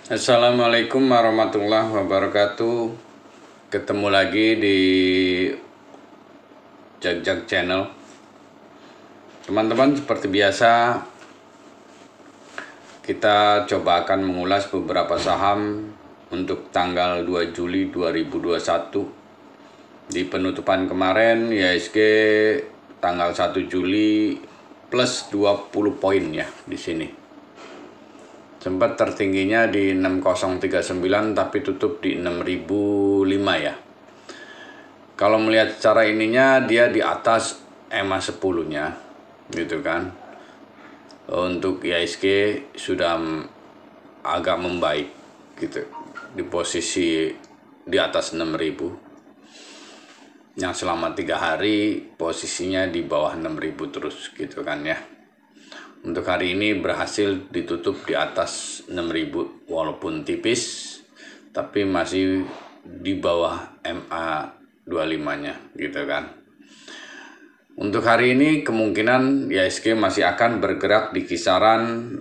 Assalamualaikum warahmatullahi wabarakatuh. Ketemu lagi di Jag Channel. Teman-teman, seperti biasa kita coba akan mengulas beberapa saham untuk tanggal 2 Juli 2021. Di penutupan kemarin IHSG tanggal 1 Juli plus 20 poin ya di sini. Sempat tertingginya di 6039 tapi tutup di 6005 ya. Kalau melihat secara ininya dia di atas EMA 10-nya gitu kan. Untuk IHSG sudah agak membaik gitu. Di posisi di atas 6000. Yang selama 3 hari posisinya di bawah 6000 terus gitu kan ya. Untuk hari ini berhasil ditutup di atas 6000 walaupun tipis, tapi masih di bawah MA 25-nya gitu kan. Untuk hari ini kemungkinan IHSG masih akan bergerak di kisaran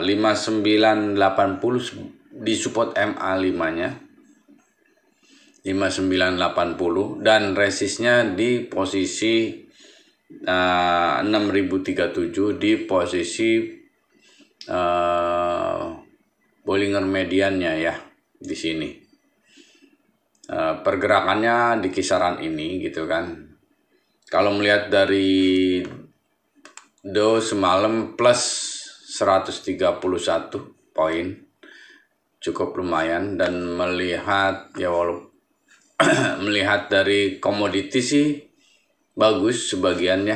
5980 di support MA 5-nya. 5980 dan resistnya di posisi 6037 di posisi Bollinger Mediannya ya di sini. Pergerakannya di kisaran ini gitu kan. Kalau melihat dari Dow semalam plus 131 poin, cukup lumayan. Dan melihat ya walaupun melihat dari komoditi sih bagus sebagiannya.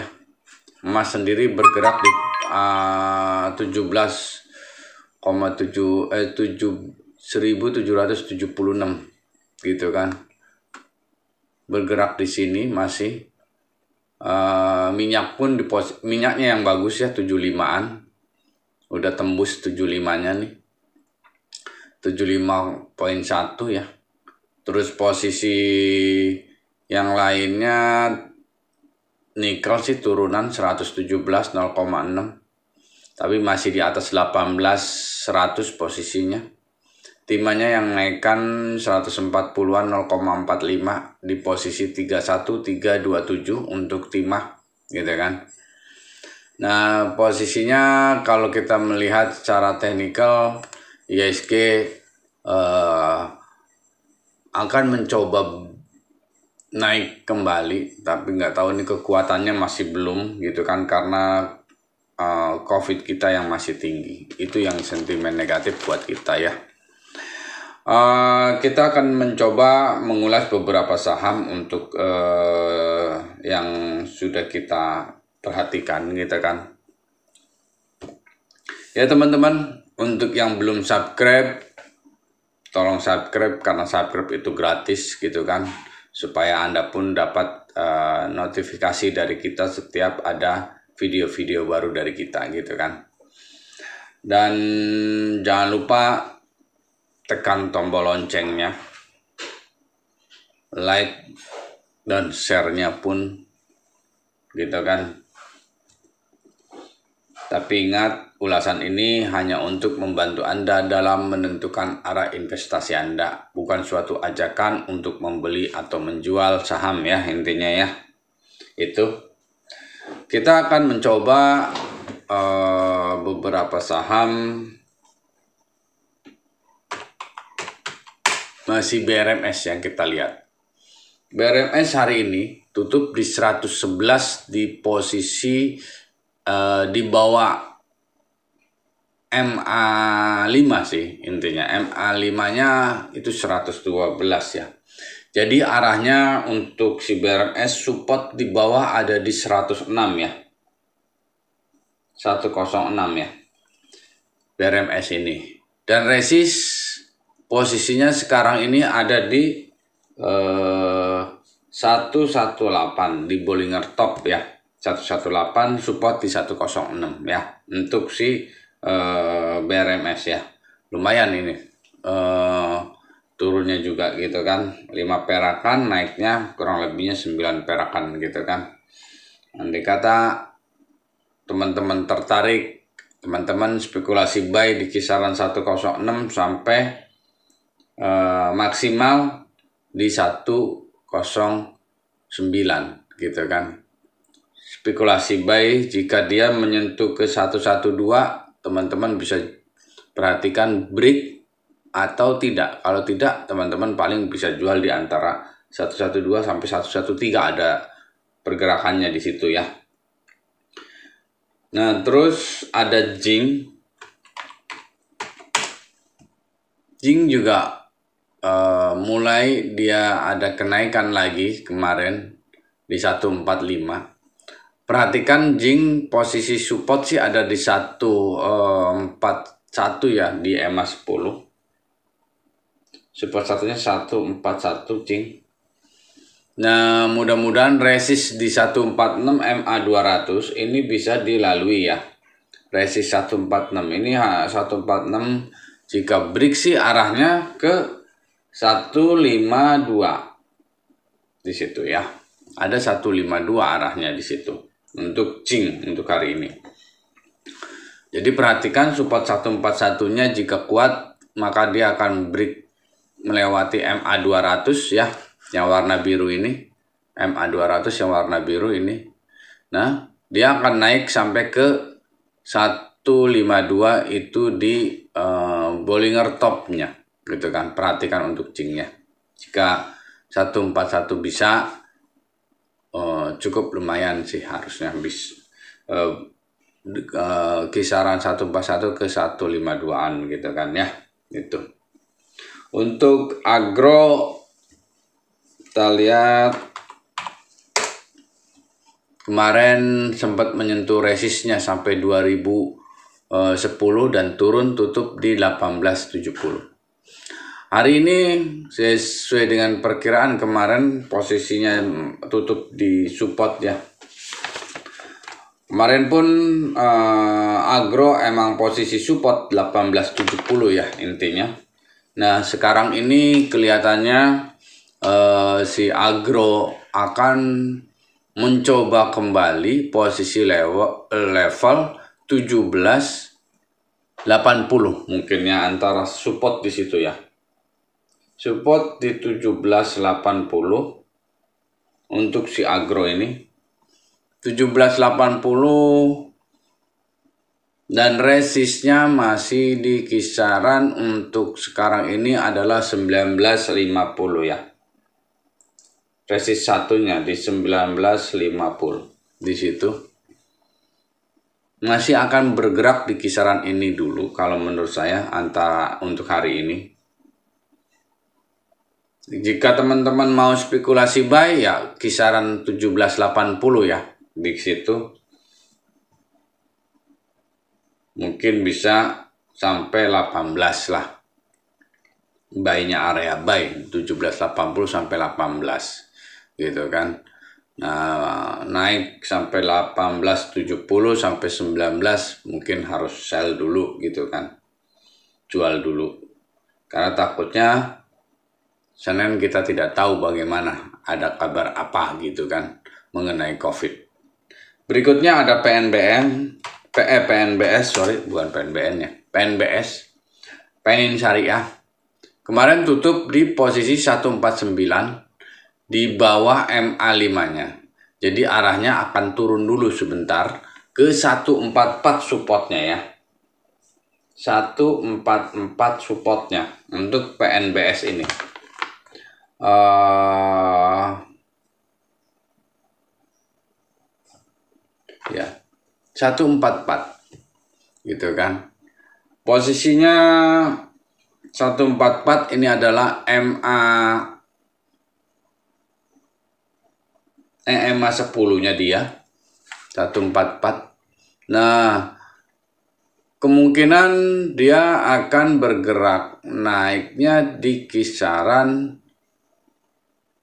Emas sendiri bergerak di 1776 gitu kan. Bergerak di sini masih. Minyak pun minyaknya yang bagus ya, 75-an. Udah tembus 75-nya nih. 75.1 ya. Terus posisi yang lainnya nikel sih turunan 117.06, tapi masih di atas 18.100 posisinya. Timahnya yang naikkan 140-an 0,45 di posisi 31327 untuk timah gitu kan. Nah, posisinya kalau kita melihat secara teknikal IHSG akan mencoba naik kembali, tapi nggak tahu ini kekuatannya masih belum gitu kan, karena COVID kita yang masih tinggi. Itu yang sentimen negatif buat kita ya. Kita akan mencoba mengulas beberapa saham untuk yang sudah kita perhatikan gitu kan. Ya teman-teman, untuk yang belum subscribe, tolong subscribe karena subscribe itu gratis gitu kan, supaya Anda pun dapat notifikasi dari kita setiap ada video-video baru dari kita gitu kan. Dan jangan lupa tekan tombol loncengnya, like dan share-nya pun gitu kan. Tapi ingat, ulasan ini hanya untuk membantu Anda dalam menentukan arah investasi Anda, bukan suatu ajakan untuk membeli atau menjual saham ya, intinya ya. Itu kita akan mencoba beberapa saham. Masih BRMS yang kita lihat. BRMS hari ini tutup di 111 di posisi di bawah MA5 sih intinya. MA5-nya itu 112 ya. Jadi arahnya untuk si BRMS support di bawah ada di 106 ya. 106 ya. BRMS ini. Dan resist posisinya sekarang ini ada di 118 di Bollinger Top ya. 118 support di 106 ya. Untuk si BRMS ya. Lumayan ini. Turunnya juga gitu kan. 5 perakan, naiknya kurang lebihnya 9 perakan gitu kan. Andai kata teman-teman tertarik teman-teman spekulasi buy di kisaran 106 sampai maksimal di 109 gitu kan. Spekulasi buy jika dia menyentuh ke 112, teman-teman bisa perhatikan break atau tidak. Kalau tidak, teman-teman paling bisa jual di antara 112 sampai 113, ada pergerakannya di situ ya. Nah, terus ada Jing. Jing juga mulai dia ada kenaikan lagi kemarin di 145. Perhatikan Jing posisi support sih ada di 141 ya di EMA 10. Support satunya 141 Jing. Nah, mudah-mudahan resist di 146 MA 200 ini bisa dilalui ya. Resist 146 ini 146 jika break sih arahnya ke 152 di situ ya. Ada 152 arahnya di situ untuk Jing untuk hari ini. Jadi perhatikan support 141-nya jika kuat maka dia akan break melewati MA 200 ya, yang warna biru ini. MA 200 yang warna biru ini. Nah, dia akan naik sampai ke 152 itu di Bollinger Top-nya gitu kan. Perhatikan untuk Jing-nya. Jika 141 bisa cukup lumayan sih harusnya habis kisaran 141 ke 152-an gitu kan ya. Itu. Untuk agro kita lihat kemarin sempat menyentuh resistnya sampai 2010 dan turun tutup di 1870. Hari ini sesuai dengan perkiraan kemarin posisinya tutup di support ya. Kemarin pun agro emang posisi support 1870 ya intinya. Nah, sekarang ini kelihatannya si agro akan mencoba kembali posisi level 1780 mungkin ya, antara support di situ ya. Support di 1780 untuk si agro ini. 1780 dan resistnya masih di kisaran untuk sekarang ini adalah 1950 ya. Resist satunya di 1950 di situ. Masih akan bergerak di kisaran ini dulu kalau menurut saya antara untuk hari ini. Jika teman-teman mau spekulasi buy ya kisaran 1780 ya di situ. Mungkin bisa sampai 18 lah. Buy-nya area buy 1780 sampai 18 gitu kan. Nah, naik sampai 1870 sampai 19 mungkin harus sell dulu gitu kan. Jual dulu. Karena takutnya Senin kita tidak tahu bagaimana, ada kabar apa gitu kan mengenai COVID. Berikutnya ada PNBS, bukan PNBN ya, PNBS, Penin Syariah. Kemarin tutup di posisi 149 di bawah MA5-nya. Jadi arahnya akan turun dulu sebentar ke 144 supportnya ya. 144 supportnya untuk PNBS ini. Ya 144 gitu kan. Posisinya 144 ini adalah EMA 10-nya dia 144. Nah, kemungkinan dia akan bergerak naiknya di kisaran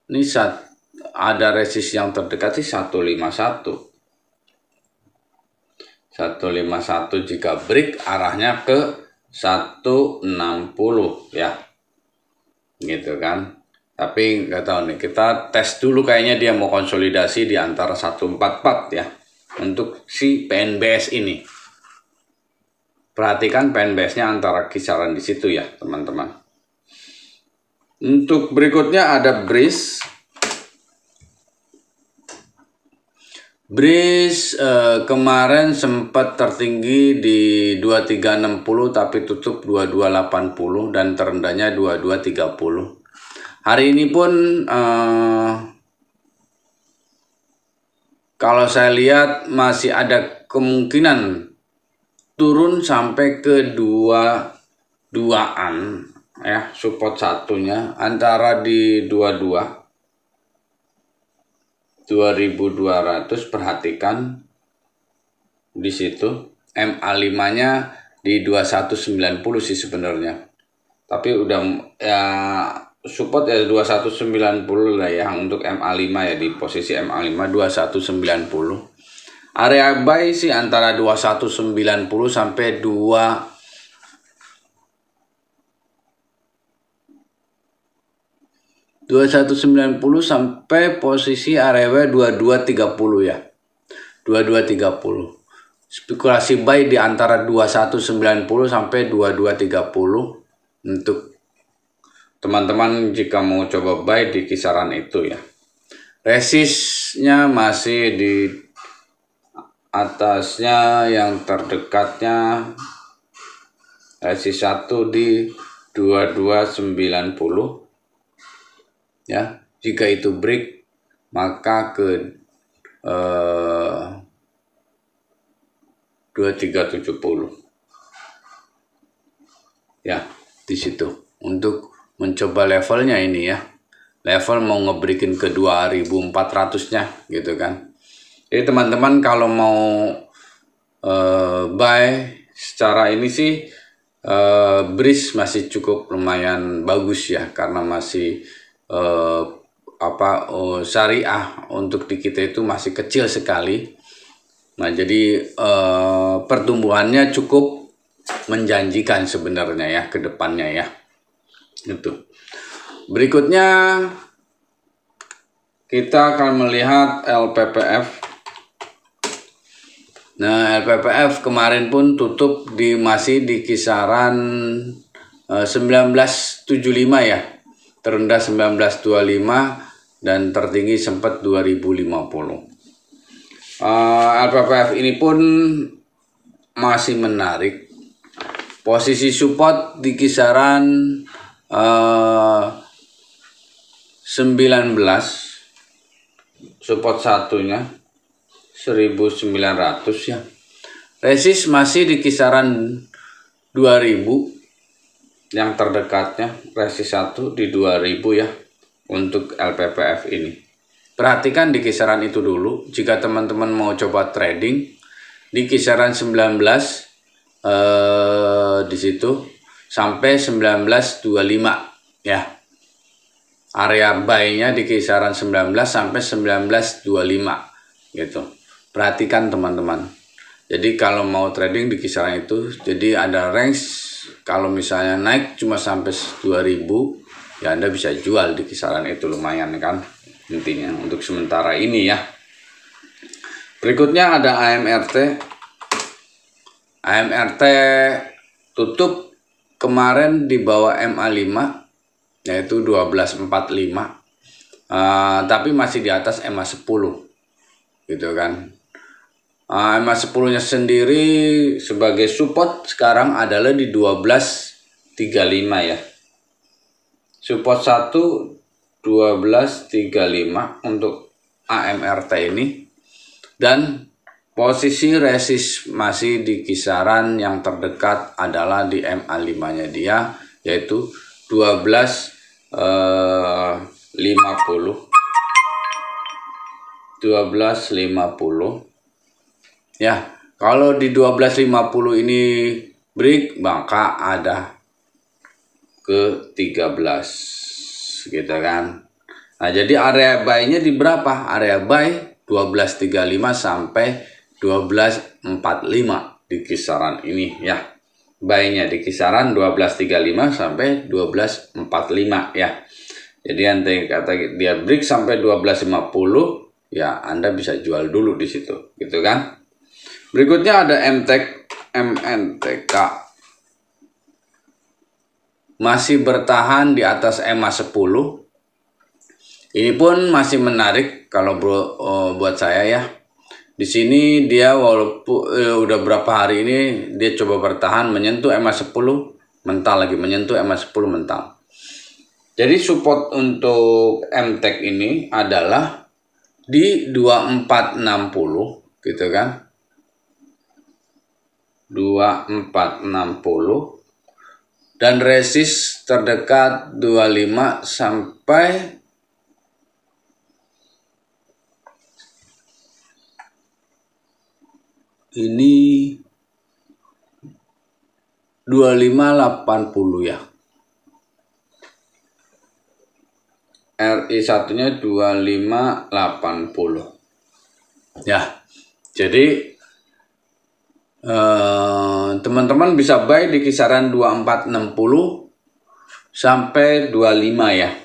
ini ada resist yang terdekat sih 151. 151 jika break arahnya ke 160 ya. Gitu kan. Tapi nggak tahu nih, kita tes dulu kayaknya dia mau konsolidasi di antara 144 ya untuk si PNBS ini. perhatikan pen base-nya antara kisaran di situ ya teman-teman. Untuk berikutnya ada Breeze. Breeze kemarin sempat tertinggi di 2360 tapi tutup 2280 dan terendahnya 2230. Hari ini pun kalau saya lihat masih ada kemungkinan turun sampai ke 22-an ya, support satunya antara di 2200. Perhatikan di situ. MA5-nya di 2190 sih sebenarnya. Tapi udah ya support ya 2190 lah ya untuk MA5 ya, di posisi MA5 2190. Area buy sih antara 2190 sampai 2190 sampai posisi area 2230 ya. 2230. Spekulasi buy di antara 2190 sampai 2230 untuk teman-teman jika mau coba buy di kisaran itu ya. Resistnya masih di atasnya, yang terdekatnya resist 1 di 2290 ya. Jika itu break maka ke 2370 ya, di situ untuk mencoba levelnya ini ya. Level mau ngebreakin ke 2400-nya gitu kan. Jadi teman-teman kalau mau buy secara ini sih Breeze masih cukup lumayan bagus ya, karena masih syariah untuk di kita itu masih kecil sekali. Nah jadi pertumbuhannya cukup menjanjikan sebenarnya ya ke depannya ya. Itu. Berikutnya kita akan melihat LPPF. Nah, LPPF kemarin pun tutup masih di kisaran 1975 ya. Terendah 1925 dan tertinggi sempat 2050. LPPF ini pun masih menarik. Posisi support di kisaran 19, support satunya 1900 ya. Resist masih di kisaran 2000, yang terdekatnya resist 1 di 2000 ya untuk LPPF ini. Perhatikan di kisaran itu dulu jika teman-teman mau coba trading di kisaran 19 di situ sampai 1925 ya. Area buy-nya di kisaran 19 sampai 1925 gitu. Perhatikan teman-teman. Jadi kalau mau trading di kisaran itu, jadi ada range. Kalau misalnya naik cuma sampai 2000, ya Anda bisa jual di kisaran itu, lumayan kan intinya untuk sementara ini ya. Berikutnya ada AMRT. AMRT tutup kemarin di bawah MA5 yaitu 1245. Tapi masih di atas MA10 gitu kan. MA10 nya sendiri sebagai support sekarang adalah di 1235 ya. Support 1 1235 untuk AMRT ini, dan posisi resist masih di kisaran yang terdekat adalah di MA5 nya dia, yaitu 1250 ya. Kalau di 1250 ini break maka ada ke 13 gitu kan. Nah jadi area buy-nya di berapa? Area buy 1235 sampai 1245 di kisaran ini ya. Buy-nya di kisaran 1235 sampai 1245 ya. Jadi nanti kata dia break sampai 1250 ya, Anda bisa jual dulu di situ gitu kan. Berikutnya ada MTEK. MNTK masih bertahan di atas EMA 10. Ini pun masih menarik kalau buat saya ya. Di sini dia walaupun udah berapa hari ini dia coba bertahan menyentuh EMA 10, mental lagi, menyentuh EMA 10 mental. Jadi support untuk MTEK ini adalah di 2460 gitu kan. 2460 dan resist terdekat 25 sampai ini 2580 ya. RI satunya 2580 ya. Jadi teman-teman bisa buy di kisaran 2460 sampai 25 ya,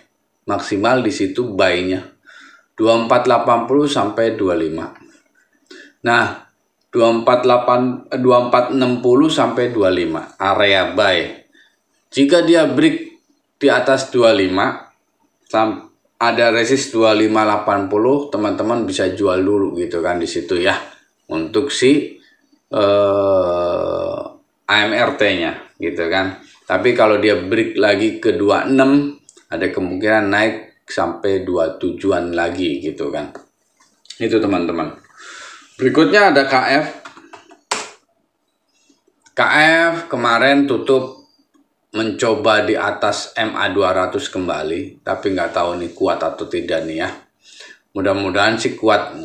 maksimal di situ buy-nya 2480 sampai 25. Nah 2460 sampai 25 area buy. Jika dia break di atas 25 ada resist 2580, teman-teman bisa jual dulu gitu kan di situ ya, untuk si AMRT-nya gitu kan. Tapi kalau dia break lagi ke 26 ada kemungkinan naik sampai 27-an lagi gitu kan. Itu teman-teman. Berikutnya ada KF. KF kemarin tutup mencoba di atas MA 200 kembali, tapi nggak tahu nih kuat atau tidak nih ya. Mudah-mudahan sih kuat,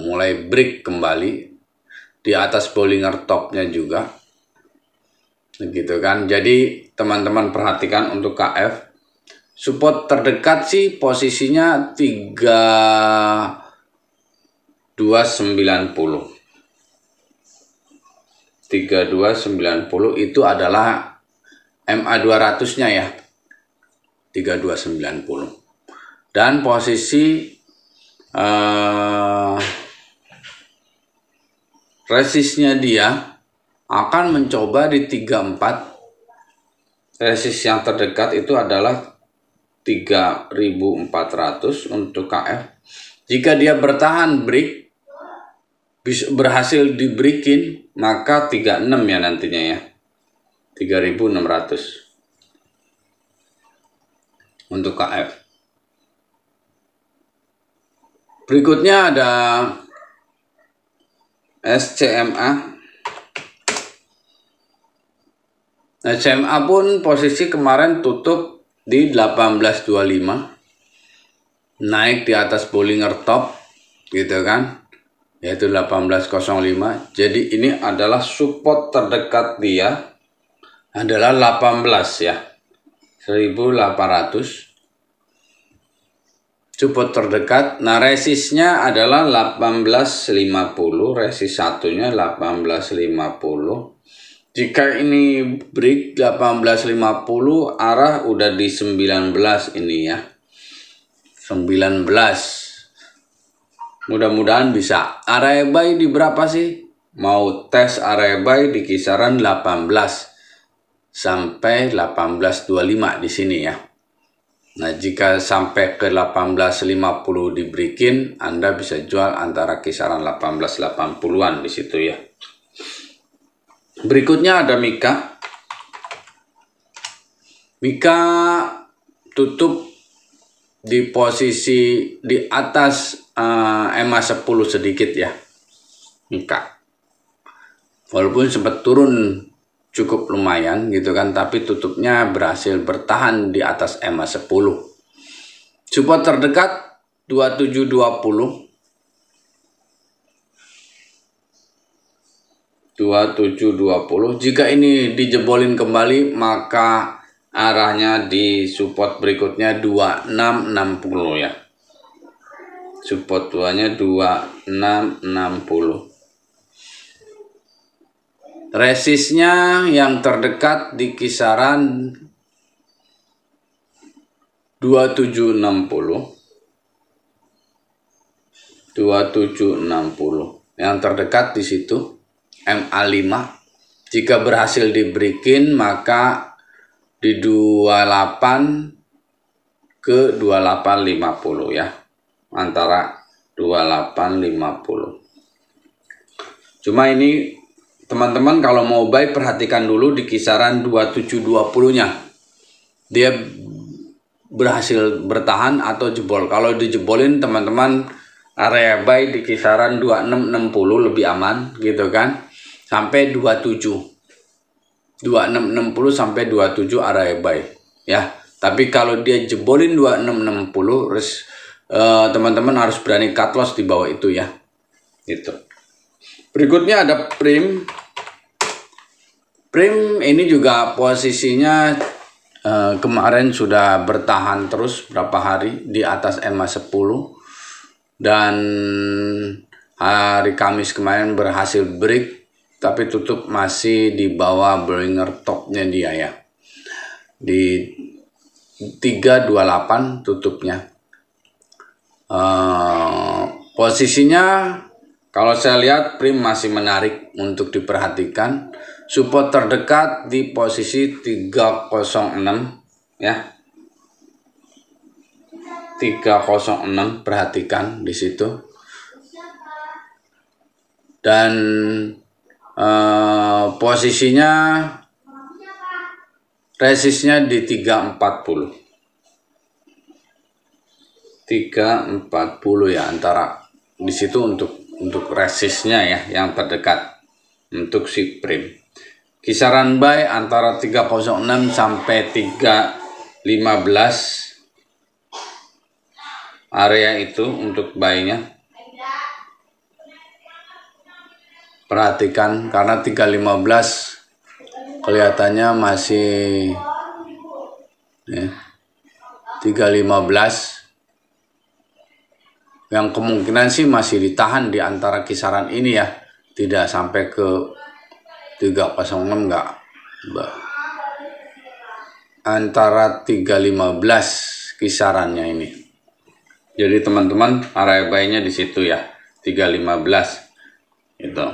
mulai break kembali di atas Bollinger Top-nya juga. Gitu kan. Jadi teman-teman perhatikan untuk KF. Support terdekat sih posisinya 3290. 3290 itu adalah MA 200-nya ya. 3290. Dan posisi resistnya dia akan mencoba di 34. Resist yang terdekat itu adalah 3400 untuk KF. Jika dia bertahan break, berhasil dibreakin, maka 36 ya nantinya ya, 3600 untuk KF. Berikutnya ada SCMA. SCMA pun posisi kemarin tutup di 1825, naik di atas Bollinger Top gitu kan, yaitu 1805. Jadi ini adalah support terdekat dia adalah 18 ya, 1800 support terdekat. Nah resistnya adalah 1850, resist satunya 1850. Jika ini break 1850, arah udah di 19 ini ya, 19. Mudah-mudahan bisa. Area buy di berapa sih? Mau tes area buy di kisaran 18 sampai 1825 di sini ya. Nah, jika sampai ke 1850 diberikin, Anda bisa jual antara kisaran 1880-an di situ ya. Berikutnya ada Mika. Mika tutup di posisi di atas EMA 10 sedikit ya, Mika. Walaupun sempat turun cukup lumayan gitu kan, tapi tutupnya berhasil bertahan di atas EMA 10. Support terdekat 2720. 2720. Jika ini dijebolin kembali, maka arahnya di support berikutnya 2660 ya. Support 2-nya 2660. Resistnya yang terdekat di kisaran 2760. 2760. Yang terdekat di situ MA5. Jika berhasil dibreakin maka di 28 ke 2850 ya, antara 2850. Cuma ini teman-teman kalau mau buy perhatikan dulu di kisaran 2720-nya. Dia berhasil bertahan atau jebol. Kalau dijebolin teman-teman area buy di kisaran 2660 lebih aman gitu kan. Sampai 27. 2660 sampai 27 area buy ya. Tapi kalau dia jebolin 2660 teman-teman harus berani cut loss di bawah itu ya. Gitu. Berikutnya ada Prim. Prim ini juga posisinya kemarin sudah bertahan terus berapa hari di atas MA10 dan hari Kamis kemarin berhasil break tapi tutup masih di bawah Bollinger Topnya dia ya. Di 328 tutupnya. Posisinya kalau saya lihat Prim masih menarik untuk diperhatikan. Support terdekat di posisi 306 ya. 306 perhatikan di situ. Dan posisinya resistnya di 340. 340 ya, antara di situ untuk resistnya ya yang terdekat untuk si Prim. Kisaran buy antara 306 sampai 315 area itu untuk buy-nya. Perhatikan karena 315 kelihatannya masih ya, 315 yang kemungkinan sih masih ditahan di antara kisaran ini ya, tidak sampai ke 306 enggak, antara 315 kisarannya ini. Jadi teman-teman area buy-nya di situ ya, 315 itu.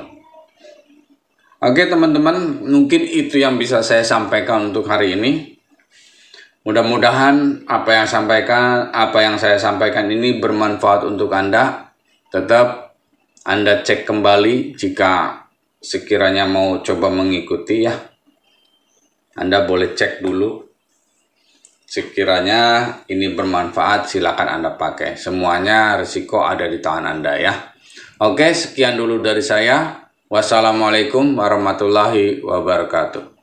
Oke teman-teman, mungkin itu yang bisa saya sampaikan untuk hari ini. Mudah-mudahan apa yang saya sampaikan ini bermanfaat untuk Anda. Tetap Anda cek kembali jika sekiranya mau coba mengikuti ya. Anda boleh cek dulu. Sekiranya ini bermanfaat silakan Anda pakai. Semuanya risiko ada di tangan Anda ya. Oke, sekian dulu dari saya. Wassalamualaikum warahmatullahi wabarakatuh.